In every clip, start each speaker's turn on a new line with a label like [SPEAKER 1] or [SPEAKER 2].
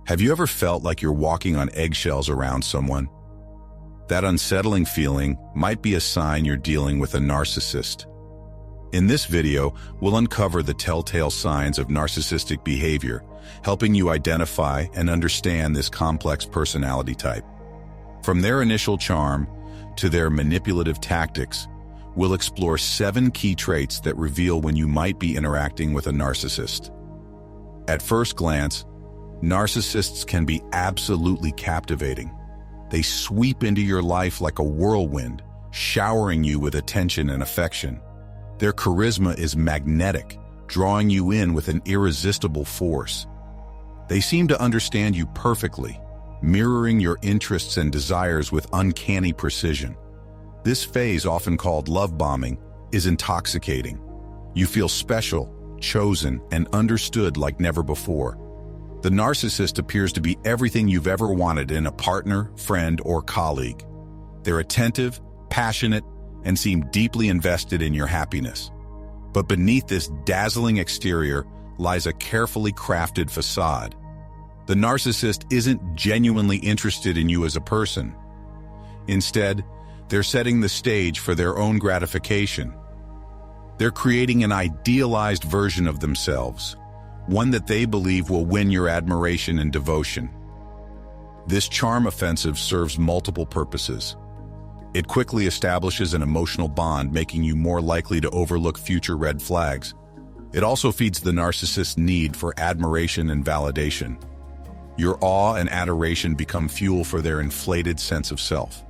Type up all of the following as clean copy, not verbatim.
[SPEAKER 1] Have you ever felt like you're walking on eggshells around someone? That unsettling feeling might be a sign you're dealing with a narcissist. In this video, we'll uncover the telltale signs of narcissistic behavior, helping you identify and understand this complex personality type. From their initial charm to their manipulative tactics, we'll explore 7 key traits that reveal when you might be interacting with a narcissist. At first glance, narcissists can be absolutely captivating. They sweep into your life like a whirlwind, showering you with attention and affection. Their charisma is magnetic, drawing you in with an irresistible force. They seem to understand you perfectly, mirroring your interests and desires with uncanny precision. This phase, often called love bombing, is intoxicating. You feel special, chosen, and understood like never before. The narcissist appears to be everything you've ever wanted in a partner, friend, or colleague. They're attentive, passionate, and seem deeply invested in your happiness. But beneath this dazzling exterior lies a carefully crafted facade. The narcissist isn't genuinely interested in you as a person. Instead, they're setting the stage for their own gratification. They're creating an idealized version of themselves, one that they believe will win your admiration and devotion. This charm offensive serves multiple purposes. It quickly establishes an emotional bond, making you more likely to overlook future red flags. It also feeds the narcissist's need for admiration and validation. Your awe and adoration become fuel for their inflated sense of self.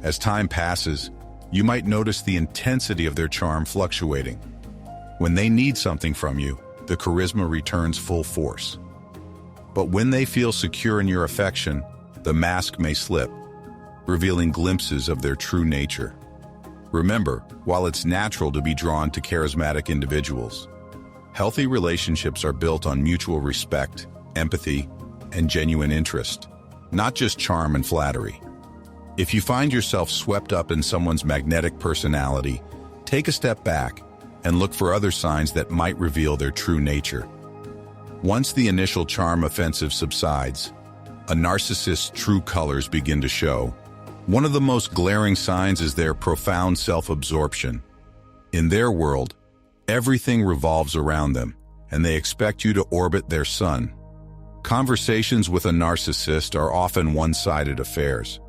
[SPEAKER 1] As time passes, you might notice the intensity of their charm fluctuating. When they need something from you, the charisma returns full force. But when they feel secure in your affection, the mask may slip, revealing glimpses of their true nature. Remember, while it's natural to be drawn to charismatic individuals, healthy relationships are built on mutual respect, empathy, and genuine interest, not just charm and flattery. If you find yourself swept up in someone's magnetic personality, take a step back and look for other signs that might reveal their true nature. Once the initial charm offensive subsides, a narcissist's true colors begin to show. One of the most glaring signs is their profound self-absorption. In their world, everything revolves around them, and they expect you to orbit their sun. Conversations with a narcissist are often one-sided affairs.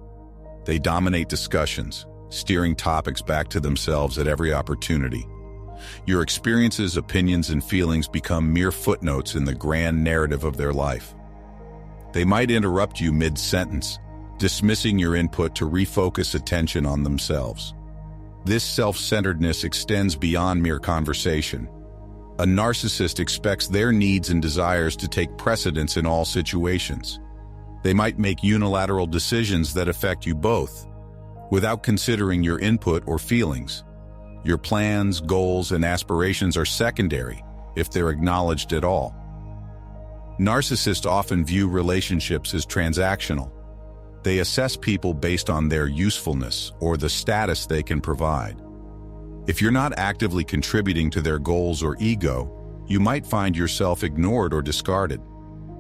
[SPEAKER 1] They dominate discussions, steering topics back to themselves at every opportunity. Your experiences, opinions, and feelings become mere footnotes in the grand narrative of their life. They might interrupt you mid-sentence, dismissing your input to refocus attention on themselves. This self-centeredness extends beyond mere conversation. A narcissist expects their needs and desires to take precedence in all situations. They might make unilateral decisions that affect you both, without considering your input or feelings. Your plans, goals, and aspirations are secondary, if they're acknowledged at all. Narcissists often view relationships as transactional. They assess people based on their usefulness or the status they can provide. If you're not actively contributing to their goals or ego, you might find yourself ignored or discarded.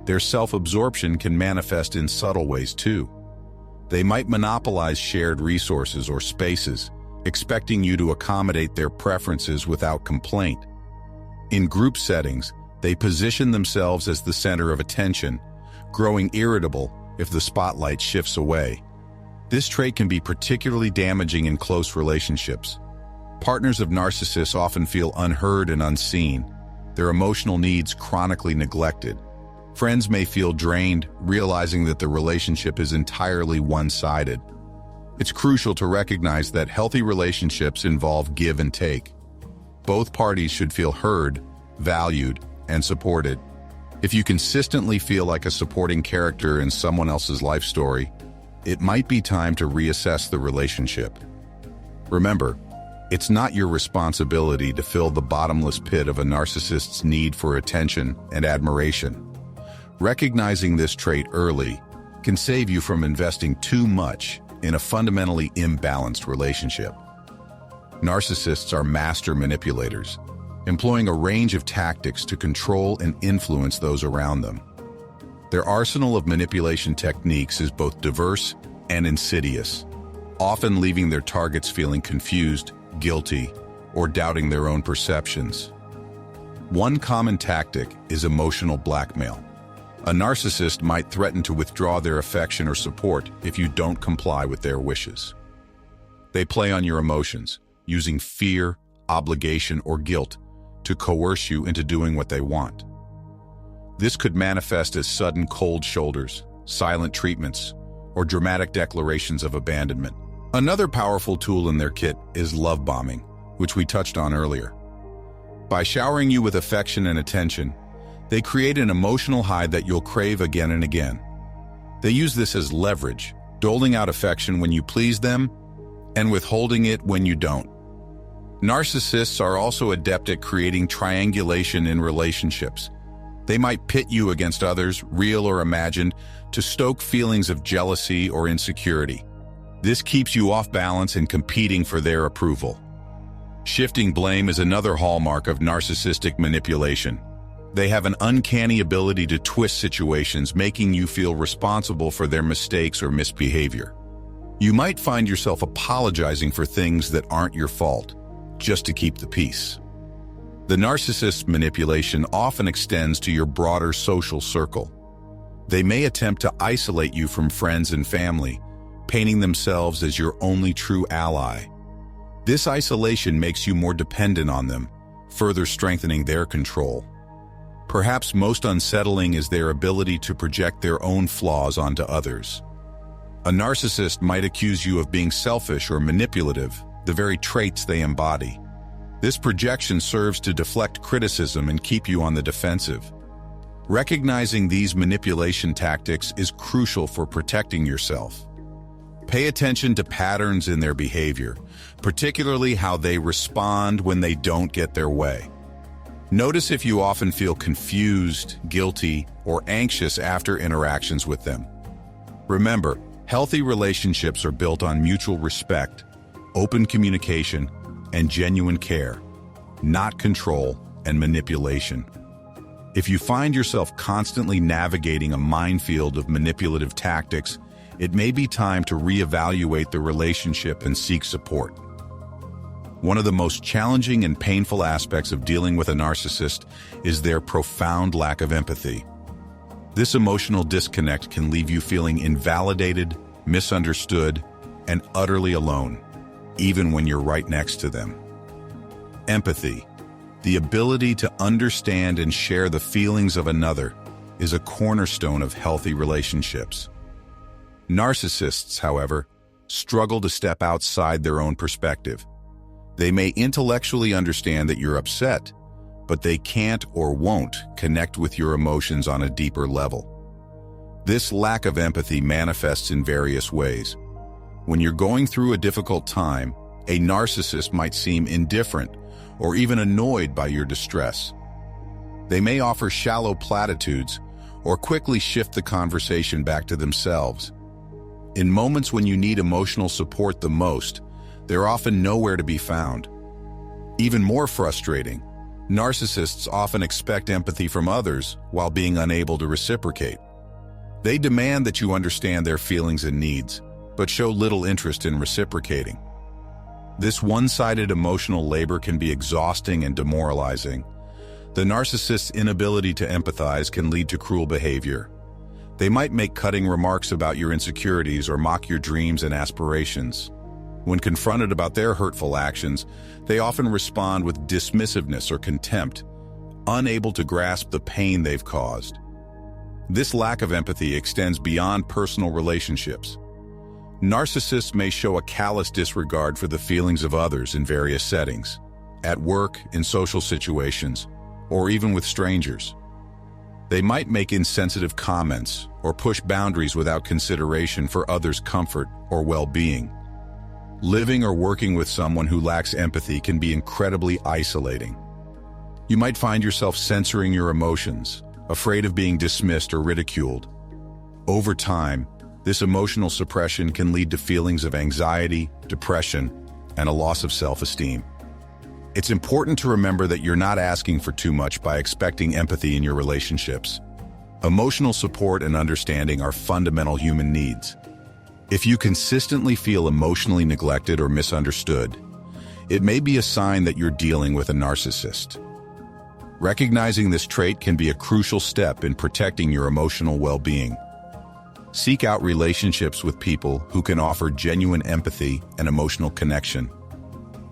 [SPEAKER 1] Their self-absorption can manifest in subtle ways too. They might monopolize shared resources or spaces, expecting you to accommodate their preferences without complaint. In group settings, they position themselves as the center of attention, growing irritable if the spotlight shifts away. This trait can be particularly damaging in close relationships. Partners of narcissists often feel unheard and unseen, their emotional needs chronically neglected. Friends may feel drained, realizing that the relationship is entirely one-sided. It's crucial to recognize that healthy relationships involve give and take. Both parties should feel heard, valued, and supported. If you consistently feel like a supporting character in someone else's life story, it might be time to reassess the relationship. Remember, it's not your responsibility to fill the bottomless pit of a narcissist's need for attention and admiration. Recognizing this trait early can save you from investing too much in a fundamentally imbalanced relationship. Narcissists are master manipulators, employing a range of tactics to control and influence those around them. Their arsenal of manipulation techniques is both diverse and insidious, often leaving their targets feeling confused, guilty, or doubting their own perceptions. One common tactic is emotional blackmail. A narcissist might threaten to withdraw their affection or support if you don't comply with their wishes. They play on your emotions, using fear, obligation, or guilt to coerce you into doing what they want. This could manifest as sudden cold shoulders, silent treatments, or dramatic declarations of abandonment. Another powerful tool in their kit is love bombing, which we touched on earlier. By showering you with affection and attention, they create an emotional high that you'll crave again and again. They use this as leverage, doling out affection when you please them and withholding it when you don't. Narcissists are also adept at creating triangulation in relationships. They might pit you against others, real or imagined, to stoke feelings of jealousy or insecurity. This keeps you off balance and competing for their approval. Shifting blame is another hallmark of narcissistic manipulation. They have an uncanny ability to twist situations, making you feel responsible for their mistakes or misbehavior. You might find yourself apologizing for things that aren't your fault, just to keep the peace. The narcissist's manipulation often extends to your broader social circle. They may attempt to isolate you from friends and family, painting themselves as your only true ally. This isolation makes you more dependent on them, further strengthening their control. Perhaps most unsettling is their ability to project their own flaws onto others. A narcissist might accuse you of being selfish or manipulative, the very traits they embody. This projection serves to deflect criticism and keep you on the defensive. Recognizing these manipulation tactics is crucial for protecting yourself. Pay attention to patterns in their behavior, particularly how they respond when they don't get their way. Notice if you often feel confused, guilty, or anxious after interactions with them. Remember, healthy relationships are built on mutual respect, open communication, and genuine care, not control and manipulation. If you find yourself constantly navigating a minefield of manipulative tactics, it may be time to reevaluate the relationship and seek support. One of the most challenging and painful aspects of dealing with a narcissist is their profound lack of empathy. This emotional disconnect can leave you feeling invalidated, misunderstood, and utterly alone, even when you're right next to them. Empathy, the ability to understand and share the feelings of another, is a cornerstone of healthy relationships. Narcissists, however, struggle to step outside their own perspective. They may intellectually understand that you're upset, but they can't or won't connect with your emotions on a deeper level. This lack of empathy manifests in various ways. When you're going through a difficult time, a narcissist might seem indifferent or even annoyed by your distress. They may offer shallow platitudes or quickly shift the conversation back to themselves. In moments when you need emotional support the most, they're often nowhere to be found. Even more frustrating, narcissists often expect empathy from others while being unable to reciprocate. They demand that you understand their feelings and needs, but show little interest in reciprocating. This one-sided emotional labor can be exhausting and demoralizing. The narcissist's inability to empathize can lead to cruel behavior. They might make cutting remarks about your insecurities or mock your dreams and aspirations. When confronted about their hurtful actions, they often respond with dismissiveness or contempt, unable to grasp the pain they've caused. This lack of empathy extends beyond personal relationships. Narcissists may show a callous disregard for the feelings of others in various settings, at work, in social situations, or even with strangers. They might make insensitive comments or push boundaries without consideration for others' comfort or well-being. Living or working with someone who lacks empathy can be incredibly isolating. You might find yourself censoring your emotions, afraid of being dismissed or ridiculed. Over time, this emotional suppression can lead to feelings of anxiety, depression, and a loss of self-esteem. It's important to remember that you're not asking for too much by expecting empathy in your relationships. Emotional support and understanding are fundamental human needs. If you consistently feel emotionally neglected or misunderstood, it may be a sign that you're dealing with a narcissist. Recognizing this trait can be a crucial step in protecting your emotional well-being. Seek out relationships with people who can offer genuine empathy and emotional connection.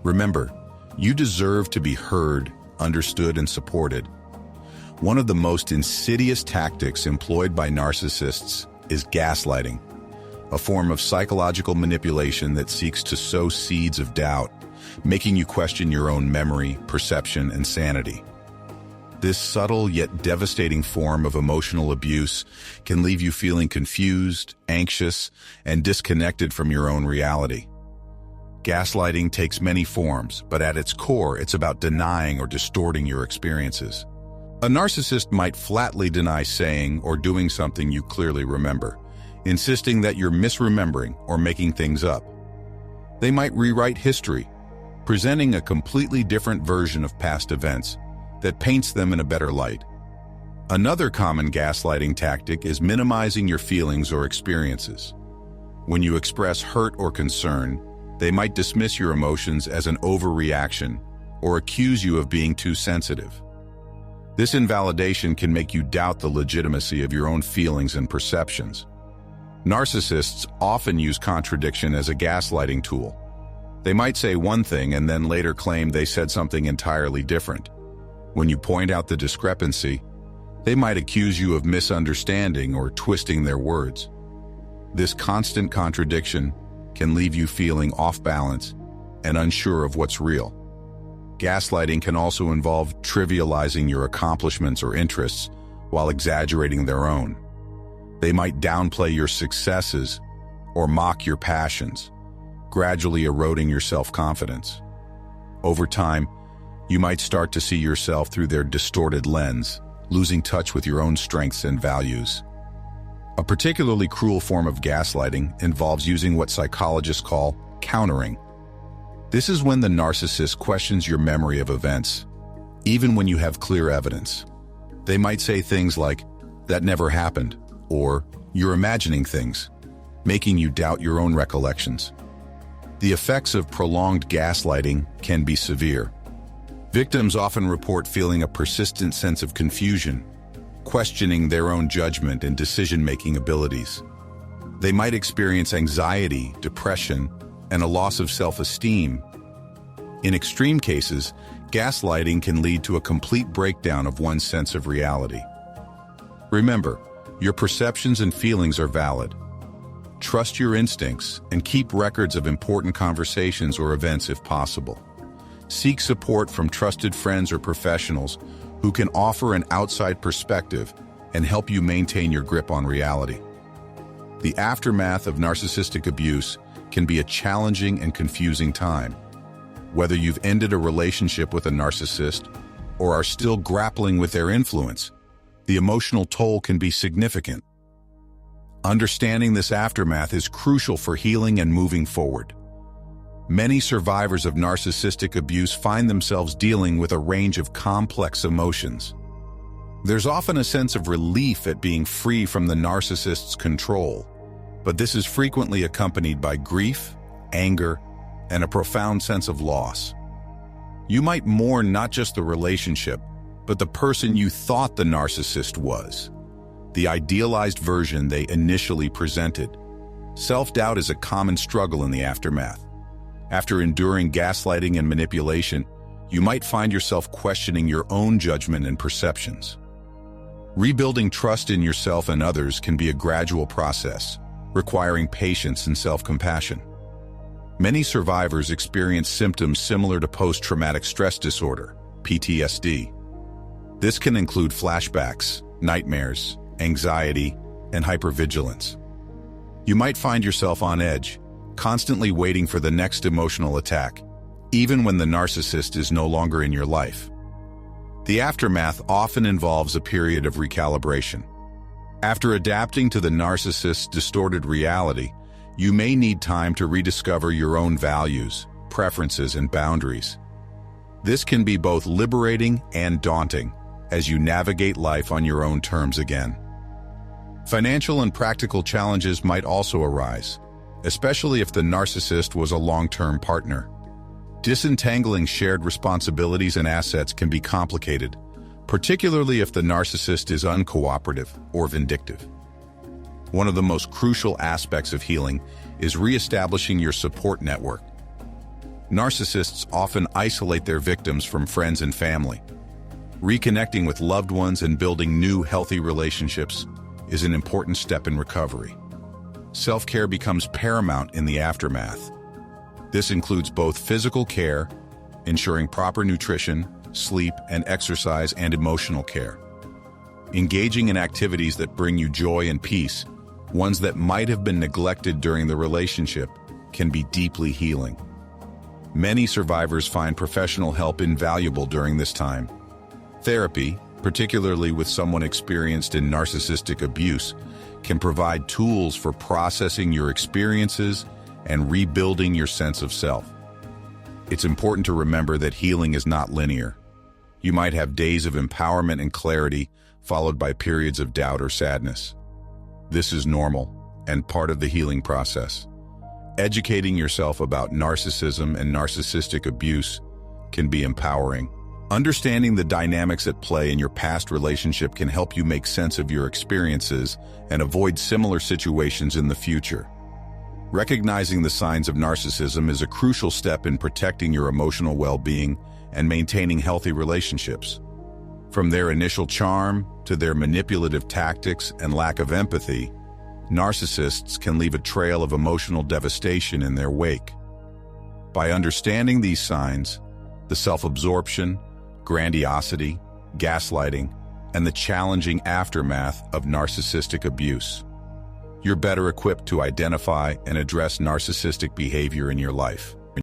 [SPEAKER 1] Remember, you deserve to be heard, understood, and supported. One of the most insidious tactics employed by narcissists is gaslighting, a form of psychological manipulation that seeks to sow seeds of doubt, making you question your own memory, perception, and sanity. This subtle yet devastating form of emotional abuse can leave you feeling confused, anxious, and disconnected from your own reality. Gaslighting takes many forms, but at its core, it's about denying or distorting your experiences. A narcissist might flatly deny saying or doing something you clearly remember, insisting that you're misremembering or making things up. They might rewrite history, presenting a completely different version of past events that paints them in a better light. Another common gaslighting tactic is minimizing your feelings or experiences. When you express hurt or concern, they might dismiss your emotions as an overreaction or accuse you of being too sensitive. This invalidation can make you doubt the legitimacy of your own feelings and perceptions. Narcissists often use contradiction as a gaslighting tool. They might say one thing and then later claim they said something entirely different. When you point out the discrepancy, they might accuse you of misunderstanding or twisting their words. This constant contradiction can leave you feeling off balance and unsure of what's real. Gaslighting can also involve trivializing your accomplishments or interests while exaggerating their own. They might downplay your successes or mock your passions, gradually eroding your self-confidence. Over time, you might start to see yourself through their distorted lens, losing touch with your own strengths and values. A particularly cruel form of gaslighting involves using what psychologists call countering. This is when the narcissist questions your memory of events, even when you have clear evidence. They might say things like, "That never happened," or "You're imagining things," making you doubt your own recollections. The effects of prolonged gaslighting can be severe. Victims often report feeling a persistent sense of confusion, questioning their own judgment and decision-making abilities. They might experience anxiety, depression, and a loss of self-esteem. In extreme cases, gaslighting can lead to a complete breakdown of one's sense of reality. Remember, your perceptions and feelings are valid. Trust your instincts and keep records of important conversations or events if possible. Seek support from trusted friends or professionals who can offer an outside perspective and help you maintain your grip on reality. The aftermath of narcissistic abuse can be a challenging and confusing time. Whether you've ended a relationship with a narcissist or are still grappling with their influence, the emotional toll can be significant. Understanding this aftermath is crucial for healing and moving forward. Many survivors of narcissistic abuse find themselves dealing with a range of complex emotions. There's often a sense of relief at being free from the narcissist's control, but this is frequently accompanied by grief, anger, and a profound sense of loss. You might mourn not just the relationship, but the person you thought the narcissist was, the idealized version they initially presented. Self-doubt is a common struggle in the aftermath. After enduring gaslighting and manipulation, you might find yourself questioning your own judgment and perceptions. Rebuilding trust in yourself and others can be a gradual process, requiring patience and self-compassion. Many survivors experience symptoms similar to post-traumatic stress disorder, PTSD. This can include flashbacks, nightmares, anxiety, and hypervigilance. You might find yourself on edge, constantly waiting for the next emotional attack, even when the narcissist is no longer in your life. The aftermath often involves a period of recalibration. After adapting to the narcissist's distorted reality, you may need time to rediscover your own values, preferences, and boundaries. This can be both liberating and daunting as you navigate life on your own terms again. Financial and practical challenges might also arise, especially if the narcissist was a long-term partner. Disentangling shared responsibilities and assets can be complicated, particularly if the narcissist is uncooperative or vindictive. One of the most crucial aspects of healing is reestablishing your support network. Narcissists often isolate their victims from friends and family. Reconnecting with loved ones and building new, healthy relationships is an important step in recovery. Self-care becomes paramount in the aftermath. This includes both physical care, ensuring proper nutrition, sleep and exercise, and emotional care. Engaging in activities that bring you joy and peace, ones that might have been neglected during the relationship, can be deeply healing. Many survivors find professional help invaluable during this time. Therapy, particularly with someone experienced in narcissistic abuse, can provide tools for processing your experiences and rebuilding your sense of self. It's important to remember that healing is not linear. You might have days of empowerment and clarity, followed by periods of doubt or sadness. This is normal and part of the healing process. Educating yourself about narcissism and narcissistic abuse can be empowering. Understanding the dynamics at play in your past relationship can help you make sense of your experiences and avoid similar situations in the future. Recognizing the signs of narcissism is a crucial step in protecting your emotional well-being and maintaining healthy relationships. From their initial charm to their manipulative tactics and lack of empathy, narcissists can leave a trail of emotional devastation in their wake. By understanding these signs, the self-absorption, grandiosity, gaslighting, and the challenging aftermath of narcissistic abuse, you're better equipped to identify and address narcissistic behavior in your life.